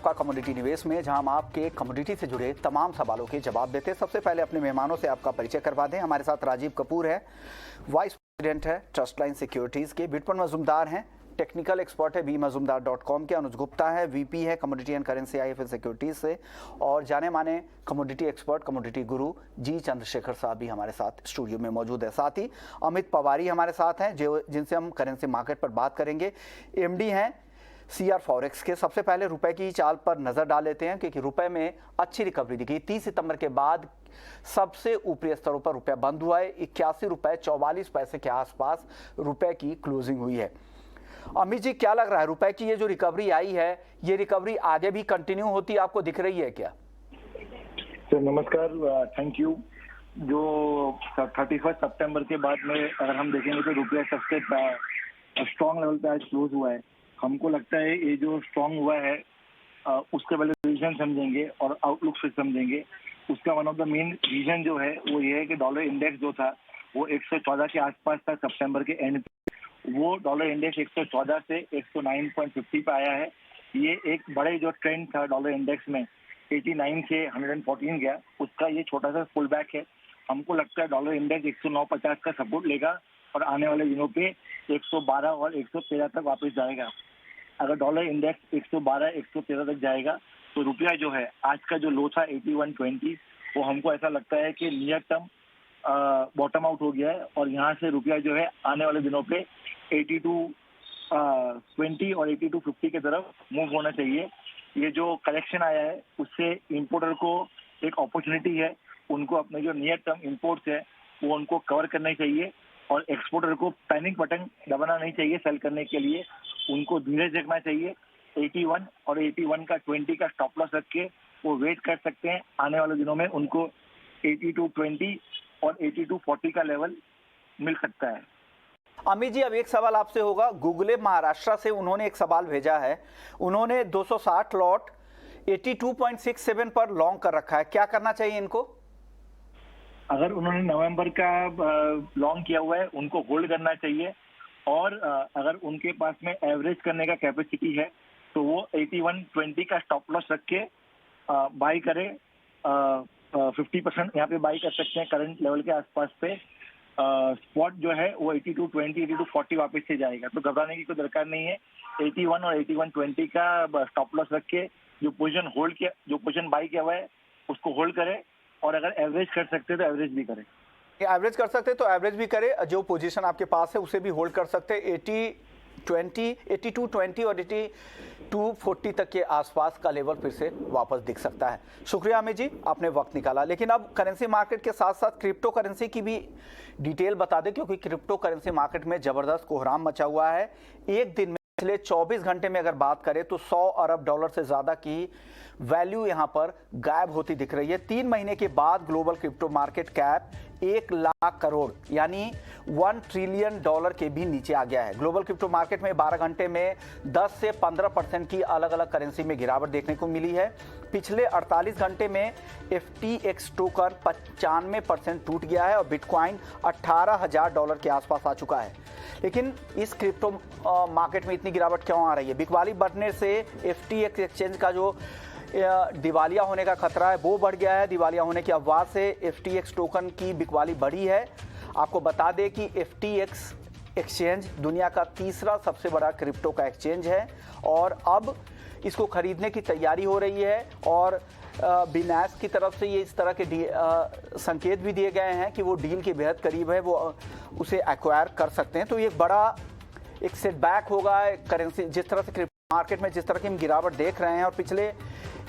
आपका कमोडिटी निवेश में, जहां हम आपके कमोडिटी से जुड़े तमाम सवालों के जवाब देते हैं। सबसे पहले अपने मेहमानों से आपका परिचय करवा दें। हमारे साथ राजीव कपूर है, वाइस प्रेसिडेंट है ट्रस्ट लाइन सिक्योरिटीज के। बिटपन मजूमदार हैं, टेक्निकल एक्सपर्ट है bmazumdar.com के। अनुज गुप्ता है, वीपी है commodity and currency IIFL securities से। और जाने माने कमोडिटी एक्सपर्ट, कमोडिटी गुरु जी चंद्रशेखर साहब भी हमारे साथ स्टूडियो में मौजूद है। साथ ही अमित पवारी हमारे साथ हैं, जिनसे हम करेंसी मार्केट पर बात करेंगे। MD हैं CR फॉरेक्स के। सबसे पहले रुपए की चाल पर नजर डाल लेते हैं, क्योंकि रुपए में अच्छी रिकवरी दिखी। 30 सितंबर के बाद सबसे ऊपरी स्तरों पर रुपया बंद हुआ है। 81 रुपए 44 पैसे के आसपास रुपए की क्लोजिंग हुई है। अमित जी, क्या लग रहा है, रुपए की ये जो रिकवरी आई है, ये रिकवरी आगे भी कंटिन्यू होती आपको दिख रही है क्या? सर नमस्कार, थैंक यू। जो 31 सितंबर के बाद में अगर हम देखेंगे तो रुपया सबसे स्ट्रॉन्ग लेवल पे आज क्लोज हुआ है। हमको लगता है ये जो स्ट्रॉन्ग हुआ है उसके वैल्यूएशन समझेंगे और आउटलुक से समझेंगे। उसका one of the main reason जो है वो ये है कि डॉलर इंडेक्स जो था वो 114 के आसपास था सितंबर के एंड पे। वो डॉलर इंडेक्स 114 से 109.50 पे आया है। ये एक बड़े जो ट्रेंड था डॉलर इंडेक्स में 89 से 114 गया, उसका ये छोटा सा पुल बैक है। हमको लगता है डॉलर इंडेक्स 109.50 का सपोर्ट लेगा और आने वाले दिनों पे 112 और 113 तक वापस जाएगा। अगर डॉलर इंडेक्स 112 113 तक जाएगा तो रुपया जो है आज का जो लो था 81.20, वो हमको ऐसा लगता है कि नियर टर्म बॉटम आउट हो गया है और यहाँ से रुपया जो है आने वाले दिनों पे 82.20 और 82.50 की तरफ मूव होना चाहिए। ये जो करेक्शन आया है उससे इंपोर्टर को एक अपॉर्चुनिटी है, उनको अपने जो नियर टर्म इंपोर्ट्स है वो उनको कवर करना चाहिए और एक्सपोर्टर को पैनिक बटन दबाना नहीं चाहिए सेल करने के लिए। उनको धीरज रखना चाहिए। 81 और 81 का 20 का स्टॉप लॉस रख के वो वेट कर सकते हैं। आने वाले दिनों में उनको 82.20 और 82.40 का लेवल मिल सकता है। अमित जी, अब एक सवाल आपसे होगा। गूगल महाराष्ट्र से उन्होंने एक सवाल भेजा है। उन्होंने 260 लॉट 82.67 पर लॉन्ग कर रखा है, क्या करना चाहिए इनको? अगर उन्होंने नवंबर का लॉन्ग किया हुआ है उनको होल्ड करना चाहिए और अगर उनके पास में एवरेज करने का कैपेसिटी है तो वो 81.20 का स्टॉप लॉस रख के बाई करे। 50% यहाँ पे बाई कर सकते हैं करंट लेवल के आसपास पे। स्पॉट जो है वो 82.20 82.40 वापस से जाएगा, तो घबराने की कोई दरकार नहीं है। 81 और 81.20 का स्टॉप लॉस रख के जो पोजीशन होल्ड किया, जो पोजीशन बाई किया हुआ है उसको होल्ड करे और अगर एवरेज कर सकते हैं तो एवरेज भी करे। एवरेज कर सकते हैं तो एवरेज भी करे, जो पोजीशन आपके पास है उसे भी होल्ड कर सकते हैं। 82.20 और 82.40 तक के आसपास का लेवल फिर से वापस दिख सकता है। शुक्रिया अमित जी, आपने वक्त निकाला। लेकिन अब करेंसी मार्केट के साथ साथ क्रिप्टो करेंसी की भी डिटेल बता दें, क्योंकि क्रिप्टो करेंसी मार्केट में जबरदस्त कोहराम मचा हुआ है। एक दिन में पिछले 24 घंटे में अगर बात करें तो 100 अरब डॉलर से ज्यादा की वैल्यू यहां पर गायब होती दिख रही है। 3 महीने के बाद global crypto market cap 1 lakh crore यानी 1 ट्रिलियन डॉलर के भी नीचे आ गया है। ग्लोबल क्रिप्टो मार्केट में 12 घंटे में 10 से 15% की अलग अलग करेंसी में गिरावट देखने को मिली है। पिछले 48 घंटे में FTX टोकन 95% टूट गया है और बिटकॉइन $18,000 के आसपास आ चुका है। लेकिन इस क्रिप्टो मार्केट में इतनी गिरावट क्यों आ रही है? बिकवाली बढ़ने से FTX एक्सचेंज का जो दिवालिया होने का खतरा है वो बढ़ गया है। दिवालिया होने की अफवाह से FTX टोकन की बिकवाली बढ़ी है। आपको बता दें कि FTX एक्सचेंज दुनिया का तीसरा सबसे बड़ा क्रिप्टो का एक्सचेंज है और अब इसको खरीदने की तैयारी हो रही है और बिनास की तरफ से ये इस तरह के संकेत भी दिए गए हैं कि वो डील के बेहद करीब है, वो उसे एक्वायर कर सकते हैं। तो ये बड़ा एक सेटबैक होगा करेंसी, जिस तरह से क्रिप्टो मार्केट में जिस तरह की हम गिरावट देख रहे हैं। और पिछले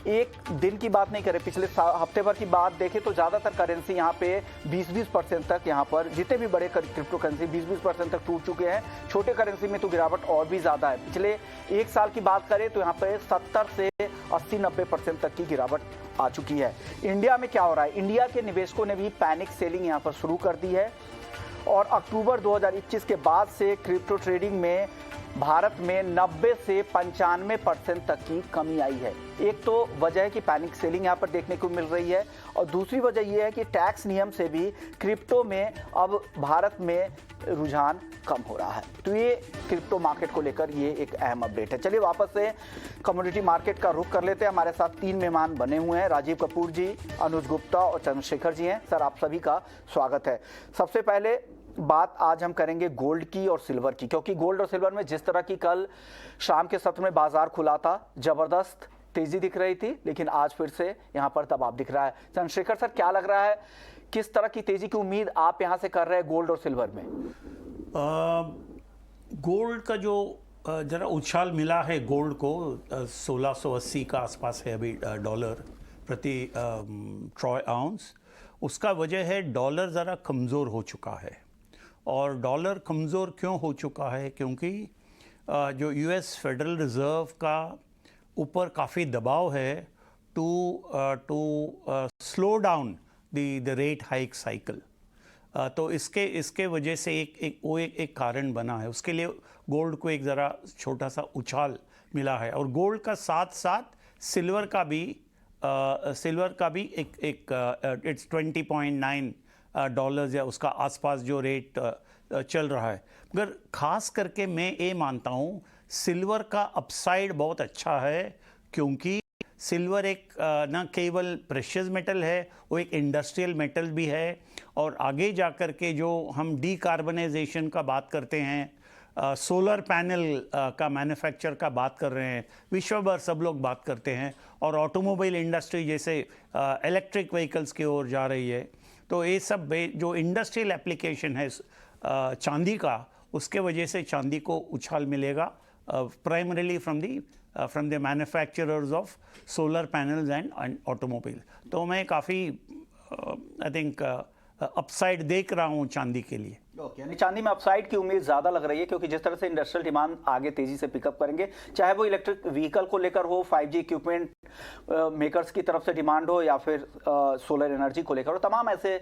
एक दिन की बात नहीं करें, पिछले हफ्ते भर की बात देखें तो ज़्यादातर करेंसी यहाँ पे 20-20% तक, यहाँ पर जितने भी बड़े क्रिप्टो करेंसी 20-20% तक टूट चुके हैं। छोटे करेंसी में तो गिरावट और भी ज़्यादा है। पिछले एक साल की बात करें तो यहाँ पे 70 से 80-90% तक की गिरावट आ चुकी है। इंडिया में क्या हो रहा है? इंडिया के निवेशकों ने भी पैनिक सेलिंग यहाँ पर शुरू कर दी है और अक्टूबर 2021 के बाद से क्रिप्टो ट्रेडिंग में भारत में 90 से 95% तक की कमी आई है। एक तो वजह है कि पैनिक सेलिंग यहाँ पर देखने को मिल रही है और दूसरी वजह यह है कि टैक्स नियम से भी क्रिप्टो में अब भारत में रुझान कम हो रहा है। तो ये क्रिप्टो मार्केट को लेकर ये एक अहम अपडेट है। चलिए वापस से कमोडिटी मार्केट का रुख कर लेते हैं। हमारे साथ 3 मेहमान बने हुए हैं, राजीव कपूर जी, अनुज गुप्ता और चंद्रशेखर जी हैं। सर, आप सभी का स्वागत है। सबसे पहले बात आज हम करेंगे गोल्ड की और सिल्वर की, क्योंकि गोल्ड और सिल्वर में जिस तरह की कल शाम के सत्र में बाजार खुला था, जबरदस्त तेजी दिख रही थी, लेकिन आज फिर से यहां पर दबाव दिख रहा है। चंद्रशेखर सर, क्या लग रहा है, किस तरह की तेजी की उम्मीद आप यहां से कर रहे हैं गोल्ड और सिल्वर में? गोल्ड का जो जरा उछाल मिला है गोल्ड को 1680 का आसपास है अभी डॉलर प्रति ट्रॉय आउंस। उसका वजह है डॉलर ज़रा कमज़ोर हो चुका है। और डॉलर कमज़ोर क्यों हो चुका है? क्योंकि जो यूएस फेडरल रिज़र्व का ऊपर काफ़ी दबाव है to slow down the rate hike cycle. तो इसके वजह से एक कारण बना है। उसके लिए गोल्ड को एक ज़रा छोटा सा उछाल मिला है। और गोल्ड का साथ साथ सिल्वर का भी इट्स 20.9 डॉलर्स या उसका आसपास जो रेट चल रहा है। मगर ख़ास करके मैं ये मानता हूँ सिल्वर का अपसाइड बहुत अच्छा है, क्योंकि सिल्वर एक न केवल प्रेशियस मेटल है, वो एक इंडस्ट्रियल मेटल भी है। और आगे जाकर के जो हम डीकार्बनाइजेशन का बात करते हैं, सोलर पैनल का मैन्युफैक्चर का बात कर रहे हैं, विश्व भर सब लोग बात करते हैं, और ऑटोमोबाइल इंडस्ट्री जैसे इलेक्ट्रिक व्हीकल्स की ओर जा रही है। तो ये सब जो इंडस्ट्रियल एप्लीकेशन है चांदी का, उसके वजह से चांदी को उछाल मिलेगा, primarily from the manufacturers of solar panels and automobile. तो मैं काफ़ी आई थिंक अपसाइड देख रहा हूँ चांदी के लिए। यानी चांदी में अपसाइड की उम्मीद ज्यादा लग रही है, क्योंकि जिस तरह से इंडस्ट्रियल डिमांड आगे तेजी से पिकअप करेंगे, चाहे वो इलेक्ट्रिक व्हीकल को लेकर हो, 5G इक्विपमेंट मेकर्स की तरफ से डिमांड हो, या फिर सोलर एनर्जी को लेकर हो, तमाम ऐसे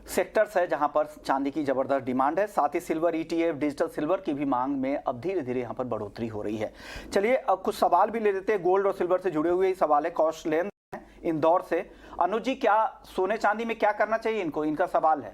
सेक्टर्स है जहां पर चांदी की जबरदस्त डिमांड है। साथ ही सिल्वर ETF, डिजिटल सिल्वर की भी मांग में अब धीरे धीरे यहां पर बढ़ोतरी हो रही है। चलिए अब कुछ सवाल भी ले लेते हैं। गोल्ड और सिल्वर से जुड़े हुए ही सवाल है। कौश लेन इंदौर से। अनुज जी, क्या सोने चांदी में क्या करना चाहिए इनको, इनका सवाल है।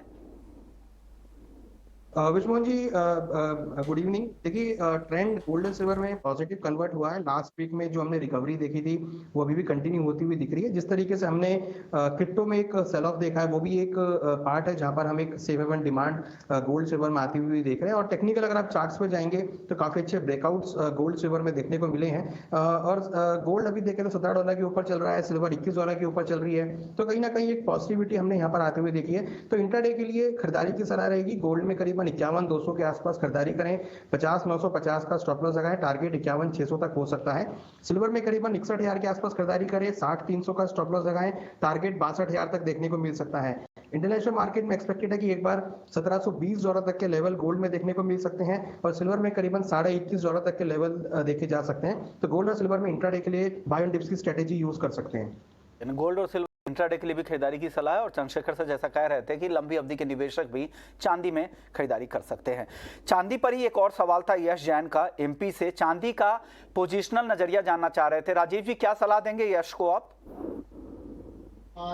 Vishnu ji, good evening. देखिए, ट्रेंड गोल्ड एंड सिल्वर में पॉजिटिव कन्वर्ट हुआ है। लास्ट वीक में जो हमने रिकवरी देखी थी वो अभी भी कंटिन्यू होती हुई दिख रही है। जिस तरीके से हमने क्रिप्टो में एक सेल ऑफ देखा है, वो भी एक पार्ट है जहां पर हम एक safe haven demand gold silver में आती हुई देख रहे हैं। और टेक्निकल अगर आप चार्ट्स पे जाएंगे तो काफी अच्छे ब्रेकआउट्स गोल्ड सिल्वर में देखने को मिले हैं। और गोल्ड अभी देखें तो $17 के ऊपर चल रहा है, सिल्वर $21 के ऊपर चल रही है। तो कहीं ना कहीं एक पॉजिटिविटी हमने यहाँ पर आते हुए देखी है। तो इंट्राडे के लिए खरीदारी की सलाह रहेगी। गोल्ड में करीब 51,200 के आसपास खरीदारी करें, 50,950 का स्टॉप लॉस लगाएं, टारगेट 51,600 तक हो सकता है। सिल्वर में करीबन 61,000 के आसपास खरीदारी करें, 60,300 का स्टॉप लॉस लगाएं, टारगेट 62,000 तक देखने को मिल सकता है। इंटरनेशनल मार्केट में एक्सपेक्टेड है कि एक बार $1720 तक के लेवल गोल्ड में देखने को मिल सकते हैं, और सिल्वर में करीबन $21,500 तक के लेवल देखे जा सकते हैं। तो गोल्ड और सिल्वर में इंट्राडे के लिए बाय एंड डिप्स की स्ट्रेटेजी यूज कर सकते हैं। गोल्ड और सिल्वर इंट्राडे के लिए भी खरीदारी की सलाह है। और चंद्रशेखर से जैसा कह रहे थे कि लंबी अवधि के निवेशक भी चांदी में खरीदारी कर सकते हैं। चांदी पर ही एक और सवाल था यश जैन का MP से। चांदी का पोजिशनल नजरिया जानना चाह रहे थे। राजीव जी, क्या सलाह देंगे यश को आप?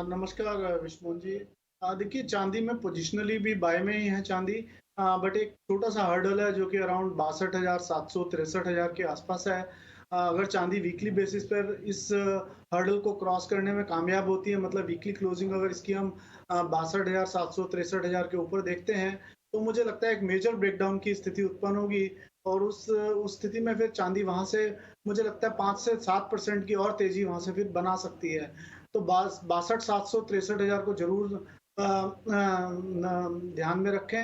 नमस्कार विष्णु जी। देखिए, चांदी में पोजिशनली भी बाय में ही है चांदी, बट एक छोटा सा हर्डल है जो कि अराउंड 62,700 63,000 के आसपास है। अगर चांदी वीकली बेसिस पर इस हर्डल को क्रॉस करने में कामयाब होती है, मतलब वीकली क्लोजिंग अगर इसकी हम 62,700 63,000 के ऊपर देखते हैं, तो मुझे लगता है एक मेजर ब्रेकडाउन की स्थिति उत्पन्न होगी। और उस स्थिति में फिर चांदी वहां से मुझे लगता है 5 से 7% की और तेजी वहां से फिर बना सकती है। तो 62,700 63,000 को जरूर ध्यान में रखें।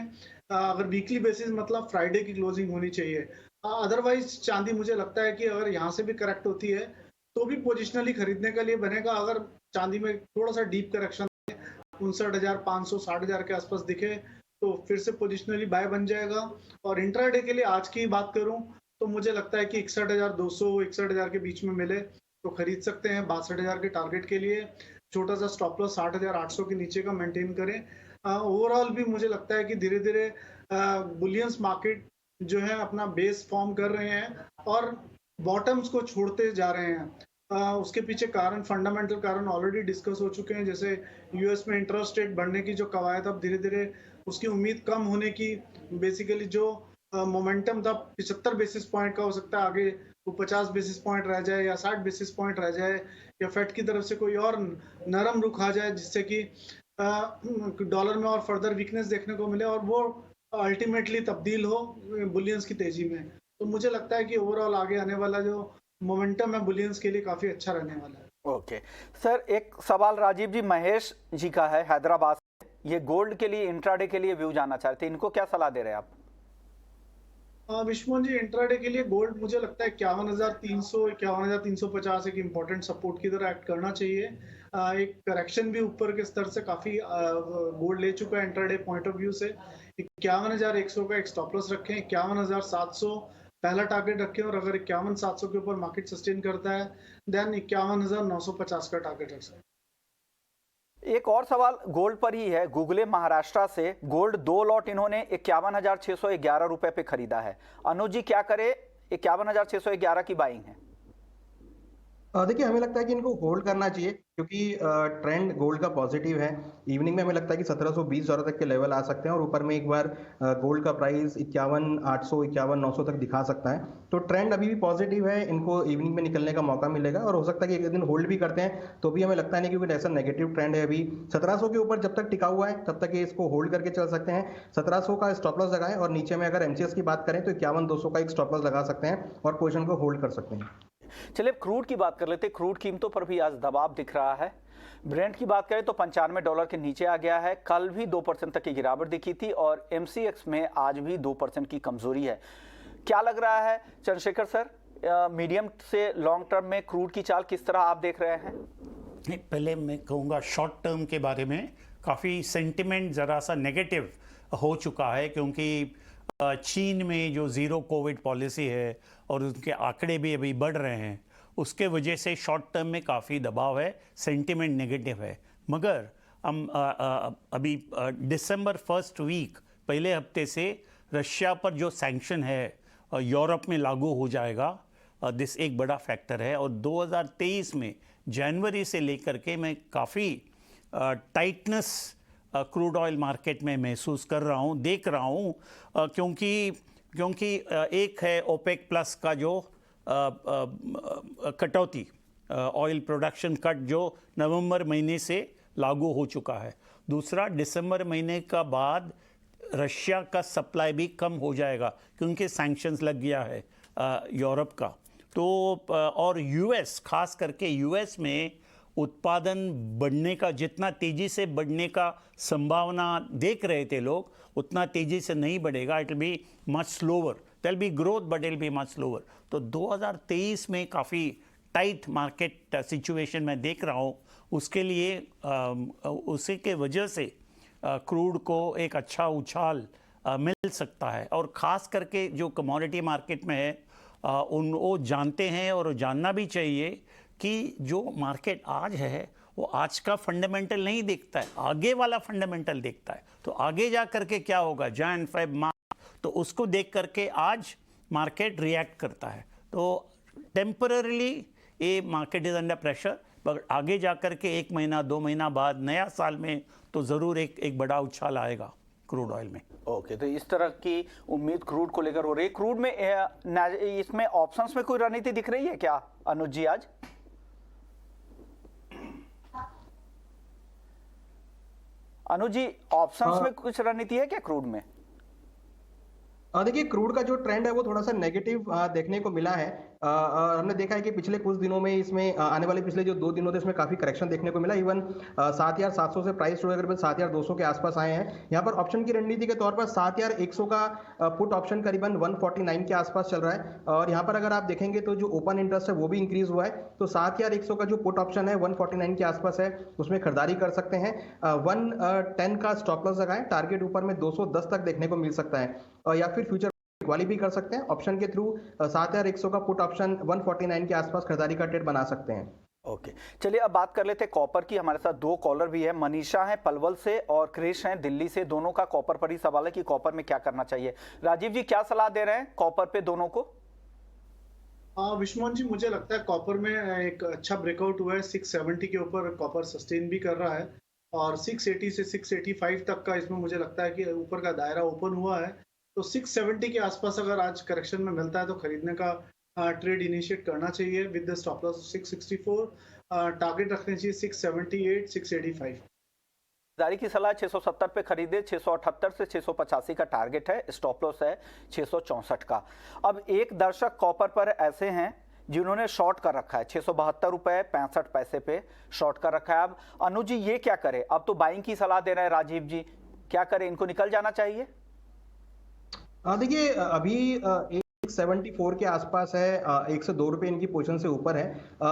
अगर वीकली बेसिस मतलब फ्राइडे की क्लोजिंग होनी चाहिए। अदरवाइज चांदी मुझे लगता है कि अगर यहाँ से भी करेक्ट होती है तो भी पोजिशनली खरीदने के लिए बनेगा। अगर चांदी में थोड़ा सा डीप करेक्शन 59,500 60,000 के आसपास दिखे तो फिर से पोजिशनली बाय बन जाएगा। और इंट्राडे के लिए आज की बात करूं तो मुझे लगता है कि 61,200 61,000 के बीच में मिले तो खरीद सकते हैं। 62,000 के टारगेट के लिए छोटा सा स्टॉप लॉस 60,800 के नीचे का मेंटेन करें। ओवरऑल भी मुझे लगता है कि धीरे धीरे बुलियंस मार्केट जो है अपना बेस फॉर्म कर रहे हैं और बॉटम्स को छोड़ते जा रहे हैं। उसके पीछे कारण, फंडामेंटल कारण ऑलरेडी डिस्कस हो चुके हैं, जैसे यूएस में इंटरेस्ट रेट बढ़ने की जो कवायद, अब धीरे धीरे उसकी उम्मीद कम होने की, बेसिकली जो मोमेंटम था 75 बेसिस पॉइंट का, हो सकता है आगे वो 50 बेसिस पॉइंट रह जाए या 60 बेसिस पॉइंट रह जाए, या फेड की तरफ से कोई और नरम रुख आ जाए जिससे कि डॉलर में और फर्दर वीकनेस देखने को मिले और वो अल्टीमेटली तब्दील हो बुलियंस की तेजी में। तो मुझे लगता है कि ओवरऑल आगे आने वाला जो मोमेंटम है बुलियंस के लिए काफी अच्छा रहने वाला है। ओके सर, एक सवाल राजीव जी महेश जी का है हैदराबाद से। ये गोल्ड के लिए, इंट्राडे के लिए व्यू जानना चाहते हैं, इनको क्या सलाह दे रहे हैं आप? विश्वमोहन जी, इंट्राडे के लिए गोल्ड मुझे लगता है 51,300 51,350 एक इम्पोर्टेंट सपोर्ट की तरह एक्ट करना चाहिए। एक करेक्शन भी ऊपर के स्तर से काफी गोल्ड ले चुका है इंट्राडे पॉइंट ऑफ व्यू से। 51,100 का एक स्टॉप लॉस रखें, 51,700 पहला टारगेट रखें, और अगर 51,700 के ऊपर मार्केट सस्टेन करता है देन 51,950 का टारगेट रख सकते हैं। एक और सवाल गोल्ड पर ही है, गूगले महाराष्ट्र से। गोल्ड 2 लॉट इन्होंने 51,611 रुपए पे खरीदा है। अनुज जी क्या करे, 51,611 की बाइंग है। देखिए, हमें लगता है कि इनको होल्ड करना चाहिए क्योंकि ट्रेंड गोल्ड का पॉजिटिव है। इवनिंग में हमें लगता है कि 1720 डॉलर तक के लेवल आ सकते हैं और ऊपर में एक बार गोल्ड का प्राइस 51,800 51,900 तक दिखा सकता है। तो ट्रेंड अभी भी पॉजिटिव है, इनको इवनिंग में निकलने का मौका मिलेगा और हो सकता है कि एक दिन होल्ड भी करते हैं तो भी हमें लगता नहीं, क्योंकि ऐसा नेगेटिव ट्रेंड है। अभी 1700 के ऊपर जब तक टिका हुआ है तब तक ये इसको होल्ड करके चल सकते हैं। 1700 का स्टॉप लॉस लगाएं और नीचे में अगर एमसीएक्स की बात करें तो 51,200 का एक स्टॉप लॉस लगा सकते हैं और पोजीशन को होल्ड कर सकते हैं। चलिए क्रूड की बात कर लेते हैं। क्रूड कीमतों पर भी आज दबाव दिख रहा है। ब्रेंट की बात करें तो $95 के नीचे आ गया है। कल भी 2% तक की गिरावट दिखी थी और एमसीएक्स में आज भी 2% की कमजोरी है। क्या लग रहा है चंद्रशेखर सर, मीडियम से लॉन्ग टर्म में क्रूड की चाल किस तरह आप देख रहे हैं? पहले मैं कहूँगा शॉर्ट टर्म के बारे में काफ़ी सेंटिमेंट ज़रा सा नेगेटिव हो चुका है, क्योंकि चीन में जो ज़ीरो कोविड पॉलिसी है और उनके आंकड़े भी अभी बढ़ रहे हैं, उसके वजह से शॉर्ट टर्म में काफ़ी दबाव है, सेंटिमेंट नेगेटिव है। मगर हम अभी दिसंबर फर्स्ट वीक, पहले हफ्ते से रशिया पर जो सैंक्शन है यूरोप में लागू हो जाएगा। दिस एक बड़ा फैक्टर है। और 2023 में जनवरी से लेकर के मैं काफ़ी टाइटनेस क्रूड ऑयल मार्केट में महसूस कर रहा हूँ, देख रहा हूँ, क्योंकि एक है ओपेक प्लस का जो कटौती, ऑयल प्रोडक्शन कट जो नवंबर महीने से लागू हो चुका है। दूसरा, दिसंबर महीने का बाद रशिया का सप्लाई भी कम हो जाएगा क्योंकि सैंक्शंस लग गया है यूरोप का। तो और यूएस, खास करके यूएस में उत्पादन बढ़ने का, जितना तेज़ी से बढ़ने का संभावना देख रहे थे लोग, उतना तेज़ी से नहीं बढ़ेगा। It will be much slower, there will be growth but it will be much slower. तो 2023 में काफ़ी टाइट मार्केट सिचुएशन मैं देख रहा हूँ। उसके लिए उसी के वजह से क्रूड को एक अच्छा उछाल मिल सकता है। और ख़ास करके जो कमोडिटी मार्केट में है, वो जानते हैं और जानना भी चाहिए कि जो मार्केट आज है वो आज का फंडामेंटल नहीं देखता है, आगे वाला फंडामेंटल देखता है। तो आगे जा करके क्या होगा, जैन फेब मार्च, तो उसको देख करके आज मार्केट रिएक्ट करता है। तो टेम्पररीली ये market is under pressure, but आगे जा करके 1 महीना 2 महीना बाद नया साल में तो ज़रूर एक बड़ा उछाल आएगा क्रूड ऑयल में। ओके, तो इस तरह की उम्मीद क्रूड को लेकर हो रही है। क्रूड में इसमें ऑप्शंस में कोई रणनीति दिख रही है क्या अनुज जी आज? अनुज जी, ऑप्शंस में कुछ रणनीति है क्या क्रूड में? देखिए, क्रूड का जो ट्रेंड है वो थोड़ा सा नेगेटिव देखने को मिला है। हमने देखा है कि पिछले कुछ दिनों में इसमें आने वाले पिछले जो 2 दिनों थे इसमें काफी करेक्शन देखने को मिला। इवन 7,700 से प्राइस करीबन 7,200 के आसपास आए हैं। यहाँ पर ऑप्शन की रणनीति के तौर पर 7,100 का पुट ऑप्शन करीबन 149 के आसपास चल रहा है। और यहाँ पर अगर आप देखेंगे तो जो ओपन इंटरेस्ट है वो भी इंक्रीज हुआ है। तो 7,100 का जो पुट ऑप्शन है 149 के आसपास है, उसमें खरीदारी कर सकते हैं। 110 का स्टॉप लॉस लगाएं, टारगेट ऊपर में 210 तक देखने को मिल सकता है। या फिर फ्यूचर इक्वाली भी कर सकते हैं ऑप्शन के थ्रू। 7,100 का पुट ऑप्शन 149 के आसपास खरीदारी का ट्रेड बना सकते हैं। ओके, चलिए अब बात कर लेते हैं कॉपर की। हमारे साथ दो कॉलर भी है, मनीषा है पलवल से और क्रिश हैं दिल्ली से। दोनों का कॉपर पर ही सवाल है कि कॉपर में क्या करना चाहिए। राजीव जी क्या सलाह दे रहे हैं कॉपर पे दोनों को? विश्वमोहन जी, मुझे लगता है कॉपर में एक अच्छा ब्रेकआउट हुआ है। 670 के ऊपर कॉपर सस्टेन भी कर रहा है और 680 से 685 तक का इसमें मुझे लगता है कि ऊपर का दायरा ओपन हुआ है। तो 670 के आसपास अगर आज करेक्शन में मिलता है तो खरीदने का ट्रेड इनिशिएट करना चाहिए with the stop loss 664। Target रखने चाहिए 678 685। जारी की सलाह 670 पे खरीदे, 678 से 685 का टारगेट है, स्टॉप लॉस है 664 का। अब एक दर्शक कॉपर पर ऐसे हैं जिन्होंने शॉर्ट कर रखा है 672 रुपए 65 पैसे पे शॉर्ट कर रखा है। अब अनुज जी ये क्या करे? अब तो बाइंग की सलाह दे रहे हैं राजीव जी, क्या करे? इनको निकल जाना चाहिए? देखिए अभी 174 के आसपास है, 102 रुपए इनकी पोजीशन से ऊपर है।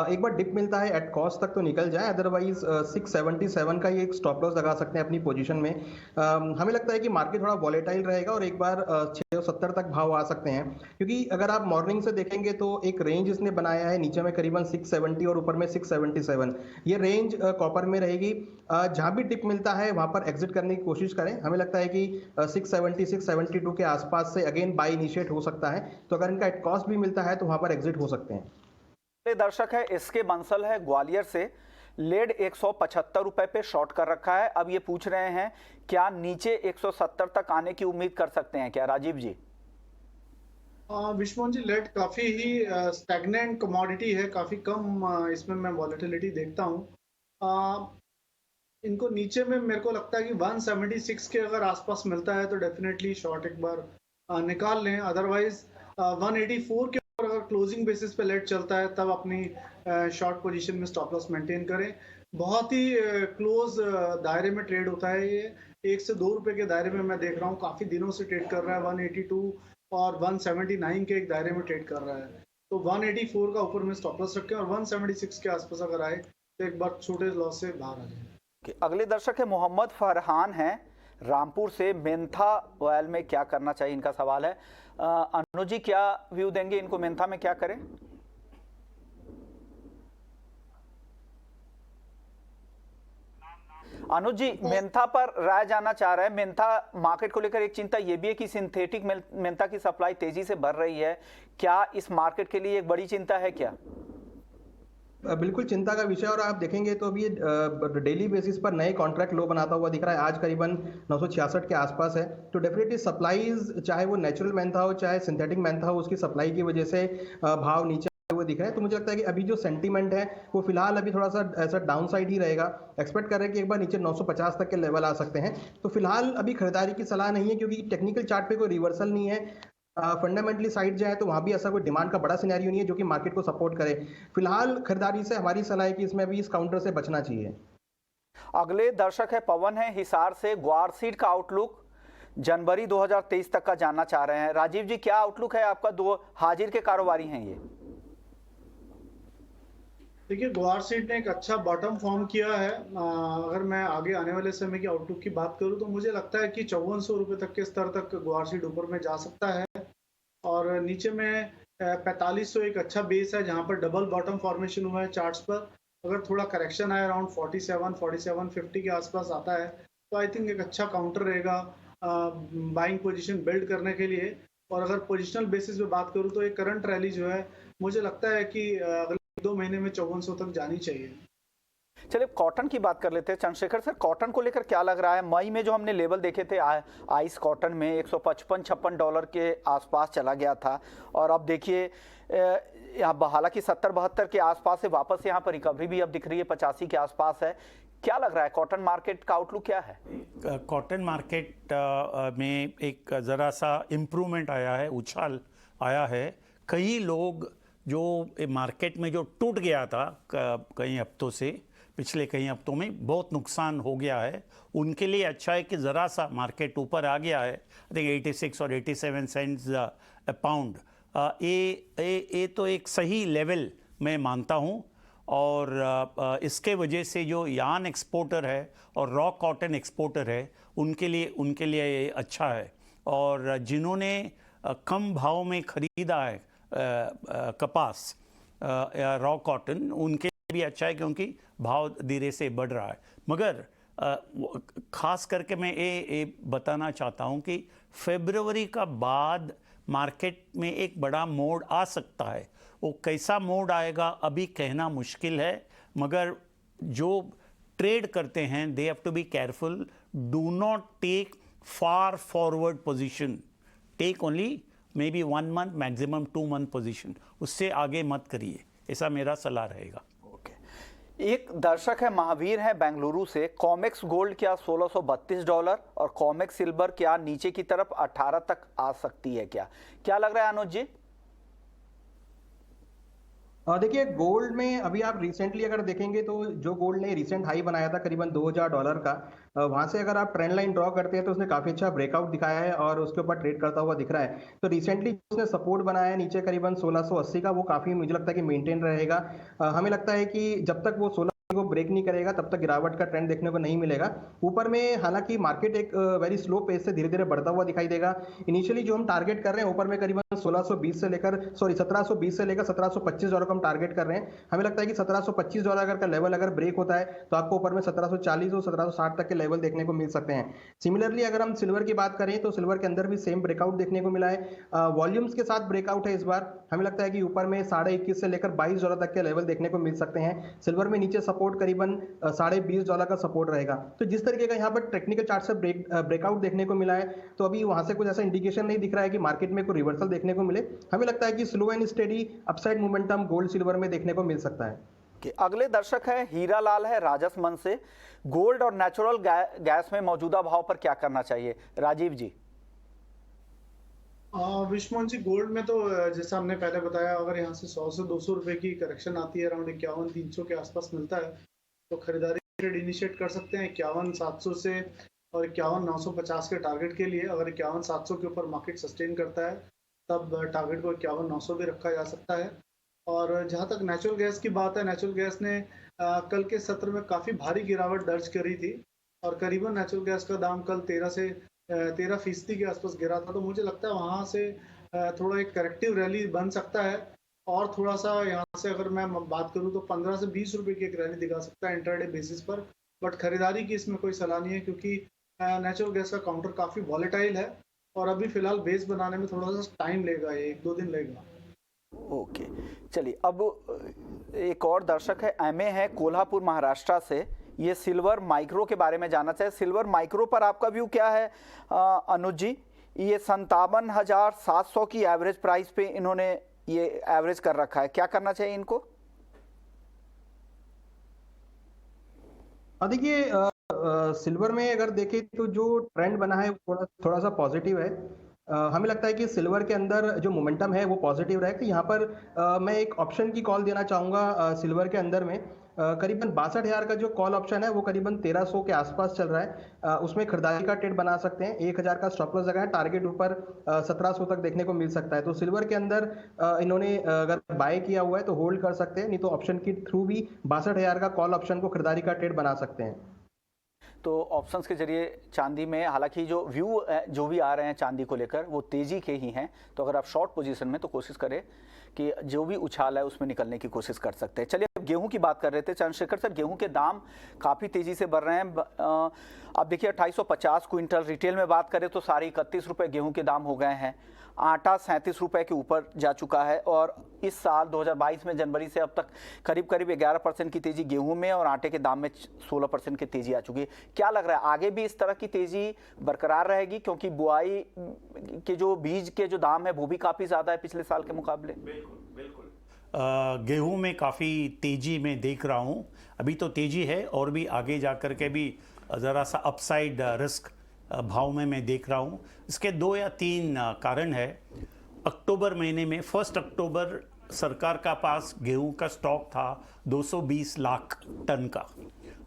एक बार डिप मिलता है एट कॉस्ट तक तो निकल जाए, अदरवाइज 677 का ये एक स्टॉप लॉस लगा सकते हैं अपनी पोजीशन में। हमें लगता है कि मार्केट थोड़ा वॉलेटाइल रहेगा और एक बार 670 तक भाव आ सकते हैं, क्योंकि अगर आप मॉर्निंग से देखेंगे तो एक रेंज इसने बनाया है नीचे में करीबन 670 और ऊपर में 677। ये रेंज कॉपर में रहेगी। जहां भी डिप मिलता है वहां पर एग्जिट करने की कोशिश करें। हमें लगता है कि 670 672 के आसपास से अगेन बाई इनिशिएट हो सकता है, तो अगर इनका एट कॉस्ट भी मिलता है तो वहां पर एग्जिट हो सकते हैं। अगले दर्शक है इसके बंसल है ग्वालियर से, लेड 175 रुपए पे शॉर्ट कर रखा है। अब ये पूछ रहे हैं क्या नीचे 170 तक आने की उम्मीद कर सकते हैं क्या राजीव जी? विश्वमोहन जी, लेड काफी ही स्टैग्नेंट कमोडिटी है, काफी कम इसमें मैं वॉलेटिलिटी देखता हूँ। इनको नीचे में मेरे को लगता है कि 176 के अगर आसपास मिलता है तो डेफिनेटली शॉर्ट एक बार निकाल लें। अदरवाइज 184 के ऊपर अगर क्लोजिंग बेसिस पे लेट चलता है तब अपनी शॉर्ट पोजीशन में स्टॉप लॉस मेंटेन करें। बहुत ही क्लोज दायरे में ट्रेड होता है ये, 1 से 2 रुपए के दायरे में मैं देख रहा हूँ, काफी दिनों से ट्रेड कर रहा है। 182 और 179 के एक दायरे में ट्रेड कर रहा है, तो 184 का ऊपर में स्टॉप लॉस रखें और 176 के आसपास अगर आए तो एक बार छोटे लॉस से बाहर आ जाए। अगले दर्शक है मोहम्मद फरहान हैं रामपुर से, मेंथा ऑयल में क्या करना चाहिए इनका सवाल है। अनुज जी क्या व्यू देंगे इनको, मेंथा में क्या करें? अनुज जी मेंथा पर राय जानना चाह रहे हैं। मेंथा मार्केट को लेकर एक चिंता यह भी है कि सिंथेटिक मेंथा की सप्लाई तेजी से बढ़ रही है, क्या इस मार्केट के लिए एक बड़ी चिंता है क्या? बिल्कुल चिंता का विषय। और आप देखेंगे तो अभी डेली बेसिस पर नए कॉन्ट्रैक्ट लो बनाता हुआ दिख रहा है, आज करीबन 966 के आसपास है। तो डेफिनेटली सप्लाईज, चाहे वो नेचुरल मैंथा हो चाहे सिंथेटिक मैंथा हो, उसकी सप्लाई की वजह से भाव नीचे हुए दिख रहे हैं। तो मुझे लगता है कि अभी जो सेंटीमेंट है वो फिलहाल अभी थोड़ा सा ऐसा डाउन साइड ही रहेगा। एक्सपेक्ट कर रहे हैं कि एक बार नीचे 950 तक के लेवल आ सकते हैं। तो फिलहाल अभी खरीदारी की सलाह नहीं है, क्योंकि टेक्निकल चार्ट पे कोई रिवर्सल नहीं है। फंडामेंटली साइड जाए तो वहां भी ऐसा कोई डिमांड का बड़ा सिनेरियो नहीं है जो कि मार्केट को सपोर्ट करे। फिलहाल खरीदारी से हमारी सलाह है कि इसमें अभी इस काउंटर से बचना चाहिए। अगले दर्शक है पवन है हिसार से, ग्वार सीड का आउटलुक जनवरी 2023 तक का जानना चाह रहे हैं। राजीव जी क्या आउटलुक है आपका? दो हाजिर के कारोबारी हैं ये। देखिए, ग्वार सीड ने एक अच्छा बॉटम फॉर्म किया है। अगर मैं आगे आने वाले समय की आउटलुक की बात करूं तो मुझे लगता है कि 5400 रुपए तक के स्तर तक ग्वार सीड ऊपर में जा सकता है और नीचे में 4500 एक अच्छा बेस है जहां पर डबल बॉटम फॉर्मेशन हुआ है चार्ट्स पर। अगर थोड़ा करेक्शन आए अराउंड 47-4750 के आसपास आता है तो आई थिंक एक अच्छा काउंटर रहेगा बाइंग पोजीशन बिल्ड करने के लिए। और अगर पोजिशनल बेसिस पे बात करूं तो एक करंट रैली जो है मुझे लगता है कि अगले 2 महीने में 5400 तक जानी चाहिए। चलिए कॉटन की बात कर लेते हैं। चंद्रशेखर सर, कॉटन को लेकर क्या लग रहा है? मई में जो हमने लेवल देखे थे आइस कॉटन में $155-56 के आसपास चला गया था और अब देखिए यहाँ हालांकि 70-72 के आसपास से वापस यहाँ पर रिकवरी भी अब दिख रही है, 85 के आसपास है। क्या लग रहा है कॉटन मार्केट का आउटलुक क्या है? कॉटन मार्केट में एक ज़रा सा इम्प्रूवमेंट आया है, उछाल आया है। कई लोग जो मार्केट में जो टूट गया था कई हफ्तों से, पिछले कई हफ्तों में बहुत नुकसान हो गया है, उनके लिए अच्छा है कि ज़रा सा मार्केट ऊपर आ गया है। आई थिंक 86 और 87 सेंट्स अ पाउंड, ये तो एक सही लेवल मैं मानता हूँ। और इसके वजह से जो यार्न एक्सपोर्टर है और रॉ कॉटन एक्सपोर्टर है उनके लिए ये अच्छा है। और जिन्होंने कम भाव में ख़रीदा है कपास या रॉ कॉटन, उनके भी अच्छा है क्योंकि भाव धीरे से बढ़ रहा है। मगर खास करके मैं ये बताना चाहता हूँ कि फरवरी का बाद मार्केट में एक बड़ा मोड़ आ सकता है। वो कैसा मोड़ आएगा अभी कहना मुश्किल है, मगर जो ट्रेड करते हैं they have to be careful, do not take far forward position, take only may be 1 month maximum 2 month position, उससे आगे मत करिए, ऐसा मेरा सलाह रहेगा। एक दर्शक है महावीर है बेंगलुरु से, कॉमेक्स गोल्ड क्या $1632 और कॉमेक्स सिल्वर क्या नीचे की तरफ 18 तक आ सकती है, क्या लग रहा है अनुज जी? देखिए गोल्ड में अभी आप रिसेंटली अगर देखेंगे तो जो गोल्ड ने रिसेंट हाई बनाया था करीबन $2000 का, वहां से अगर आप ट्रेंड लाइन ड्रॉ करते हैं तो उसने काफी अच्छा ब्रेकआउट दिखाया है और उसके ऊपर ट्रेड करता हुआ दिख रहा है। तो रिसेंटली उसने सपोर्ट बनाया है नीचे करीबन 1680 का, वो काफी मुझे लगता है कि मेंटेन रहेगा। हमें लगता है कि जब तक वो 16 को ब्रेक नहीं करेगा तब तक गिरावट का ट्रेंड देखने को नहीं मिलेगा। ऊपर में हालांकि मार्केट एक वेरी स्लो पेस से धीरे धीरे बढ़ता हुआ दिखाई देगा। इनिशियली जो हम टारगेट कर रहे हैं ऊपर में करीबन 1720 से लेकर $1725 को हम टारगेट कर रहे हैं। हमें लगता है कि $1725 का लेवल अगर ब्रेक होता है तो आपको ऊपर में 1740 और 1760 तक के लेवल देखने को मिल सकते हैं। सिमिलरली अगर हम सिल्वर की बात करें तो सिल्वर के अंदर भी सेम ब्रेकआउट देखने को मिला है। वॉल्यूम्स के साथ ब्रेकआउट है इस बार। हमें लगता है कि ऊपर में $21.5 से लेकर $22 तक के लेवल देखने को मिल सकते हैं। सिल्वर में नीचे सपोर्ट करीबन $20.5 का सपोर्ट रहेगा। तो जिस तरीके का यहाँ पर टेक्निकल चार्ट से ब्रेकआउट देखने को मिला है तो अभी वहां से कुछ ऐसा इंडिकेशन नहीं दिख रहा है कि मार्केट में कोई रिवर्सल देखने को मिले। हमें लगता है कि slow and steady upside momentum gold silver में देखने को मिल सकता है। अगले दर्शक है हीरा लाल है राजस्थान से, गोल्ड और नेचुरल गैस में मौजूदा भाव पर क्या करना चाहिए? राजीव जी। विश्वमोहन जी, गोल्ड में तो जैसा हमने पहले बताया, अगर यहाँ से 100 से 200 रुपए की करेक्शन आती है, अराउंड 51-300 के आसपास मिलता है, तो खरीदारी ट्रेड इनिशिएट कर सकते हैं 51,700 से और 51,950 के टारगेट के लिए। अगर 51,700 के ऊपर मार्केट सस्टेन करता है तब टारगेट को 51,900 भी रखा जा सकता है। और जहाँ तक नेचुरल गैस की बात है, नेचुरल गैस ने कल के सत्र में काफ़ी भारी गिरावट दर्ज करी थी और करीबन नेचुरल गैस का दाम कल 13% के आसपास गिरा था। तो मुझे लगता है वहाँ से थोड़ा एक करेक्टिव रैली बन सकता है और थोड़ा सा यहाँ से अगर मैं बात करूँ तो 15 से 20 रुपए की एक रैली दिखा सकता है इंट्राडे बेसिस पर। बट खरीदारी की इसमें कोई सलाह नहीं है क्योंकि नेचुरल गैस का काउंटर काफ़ी वॉलेटाइल है और अभी फिलहाल बेस बनाने में थोड़ा सा टाइम लेगा, 1-2 दिन लेगा। ओके, चलिए अब एक और दर्शक है एमए है कोल्हापुर महाराष्ट्र से, ये सिल्वर माइक्रो के बारे में जानना चाहिए। सिल्वर माइक्रो पर आपका व्यू क्या है अनुज जी? ये 57,700 की एवरेज प्राइस पे इन्होंने ये एवरेज कर रखा है, क्या करना चाहिए इनको? देखिए सिल्वर में अगर देखें तो जो ट्रेंड बना है थोड़ा सा पॉजिटिव है। हमें लगता है कि सिल्वर के अंदर जो मोमेंटम है वो पॉजिटिव रहेगा। यहाँ पर मैं एक ऑप्शन की कॉल देना चाहूँगा सिल्वर के अंदर में। करीबन 62,000 का जो कॉल ऑप्शन है वो करीबन 1300 के आसपास चल रहा है। उसमें खरीदारी का ट्रेड बना सकते हैं। 1000 का स्टॉप लॉस लगा है, टारगेट ऊपर 1700 तक देखने को मिल सकता है। तो सिल्वर के अंदर इन्होंने अगर बाय किया हुआ है तो होल्ड कर सकते हैं, नहीं तो ऑप्शन के थ्रू भी 62,000 का कॉल ऑप्शन को खरीदारी का ट्रेड बना सकते हैं। तो ऑप्शंस के जरिए चांदी में हालांकि जो व्यू जो भी आ रहे हैं चांदी को लेकर वो तेजी के ही हैं, तो अगर आप शॉर्ट पोजीशन में तो कोशिश करें कि जो भी उछाल है उसमें निकलने की कोशिश कर सकते हैं। चलिए अब गेहूं की बात कर रहे थे चंद्रशेखर सर, गेहूं के दाम काफ़ी तेज़ी से बढ़ रहे हैं। अब देखिए 2850 क्विंटल, रिटेल में बात करें तो 31 रुपये गेहूं के दाम हो गए हैं। आटा 37 रुपये के ऊपर जा चुका है और इस साल 2022 में जनवरी से अब तक करीब 11% की तेज़ी गेहूं में और आटे के दाम में 16% की तेज़ी आ चुकी है। क्या लग रहा है आगे भी इस तरह की तेज़ी बरकरार रहेगी, क्योंकि बुआई के जो बीज के जो दाम है वो भी काफ़ी ज़्यादा है पिछले साल के मुकाबले? बिल्कुल गेहूं में काफ़ी तेज़ी में देख रहा हूं। अभी तो तेज़ी है और भी आगे जा कर के भी ज़रा सा अपसाइड रिस्क भाव में मैं देख रहा हूं। इसके 2 या 3 कारण है। अक्टूबर महीने में 1 अक्टूबर सरकार का पास गेहूं का स्टॉक था 220 लाख टन का,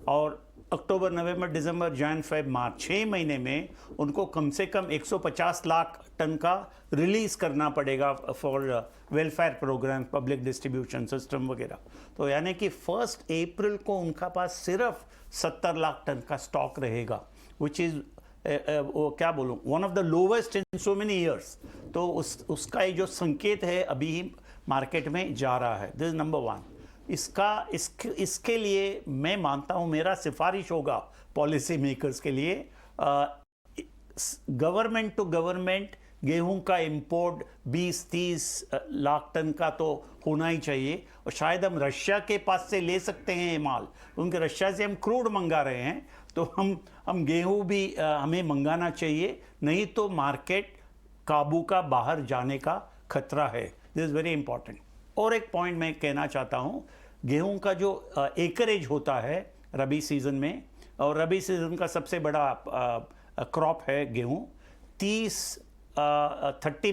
और अक्टूबर, नवंबर, दिसंबर, जन, फेब, मार्च 6 महीने में उनको कम से कम 150 लाख टन का रिलीज़ करना पड़ेगा for welfare programme, public distribution system वगैरह। तो यानी कि 1 अप्रैल को उनका पास सिर्फ 70 लाख टन का स्टॉक रहेगा, विच इज़ वो क्या बोलूँ, one of the lowest in so many years. तो उसका जो संकेत है अभी मार्केट में जा रहा है। This is number 1। इसके लिए मैं मानता हूं, मेरा सिफारिश होगा पॉलिसी मेकर्स के लिए, गवर्नमेंट टू गवर्नमेंट गेहूं का इंपोर्ट 20-30 लाख टन का तो होना ही चाहिए। और शायद हम रशिया के पास से ले सकते हैं ये माल, क्योंकि रशिया से हम क्रूड मंगा रहे हैं, तो हम गेहूं भी हमें मंगाना चाहिए, नहीं तो मार्केट काबू का बाहर जाने का खतरा है। This is very important. और एक पॉइंट मैं कहना चाहता हूँ, गेहूं का जो एकरेज होता है रबी सीज़न में, और रबी सीज़न का सबसे बड़ा क्रॉप है गेहूं, 30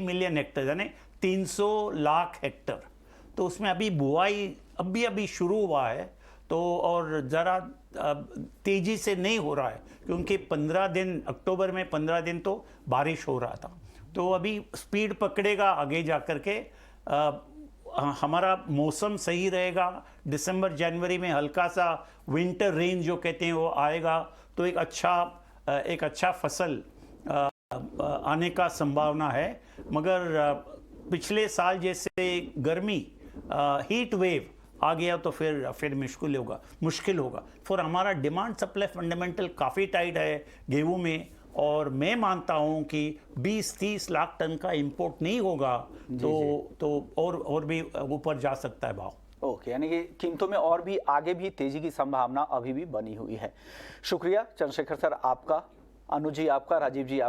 मिलियन हेक्टर यानी 300 लाख हेक्टर। तो उसमें अभी बुआई अभी शुरू हुआ है, तो और ज़रा तेज़ी से नहीं हो रहा है, क्योंकि 15 दिन अक्टूबर में 15 दिन तो बारिश हो रहा था, तो अभी स्पीड पकड़ेगा आगे जा कर के। हमारा मौसम सही रहेगा, दिसंबर जनवरी में हल्का सा विंटर रेन जो कहते हैं वो आएगा, तो एक अच्छा फसल आने का संभावना है। मगर पिछले साल जैसे गर्मी हीट वेव आ गया तो फिर मुश्किल होगा। फॉर हमारा डिमांड सप्लाई फंडामेंटल काफ़ी टाइट है गेहूं में, और मैं मानता हूं कि 20-30 लाख टन का इंपोर्ट नहीं होगा तो और भी ऊपर जा सकता है भाव। ओके, यानी कि कीमतों में और भी आगे भी तेजी की संभावना अभी भी बनी हुई है। शुक्रिया चंद्रशेखर सर आपका, अनुज जी आपका, राजीव जी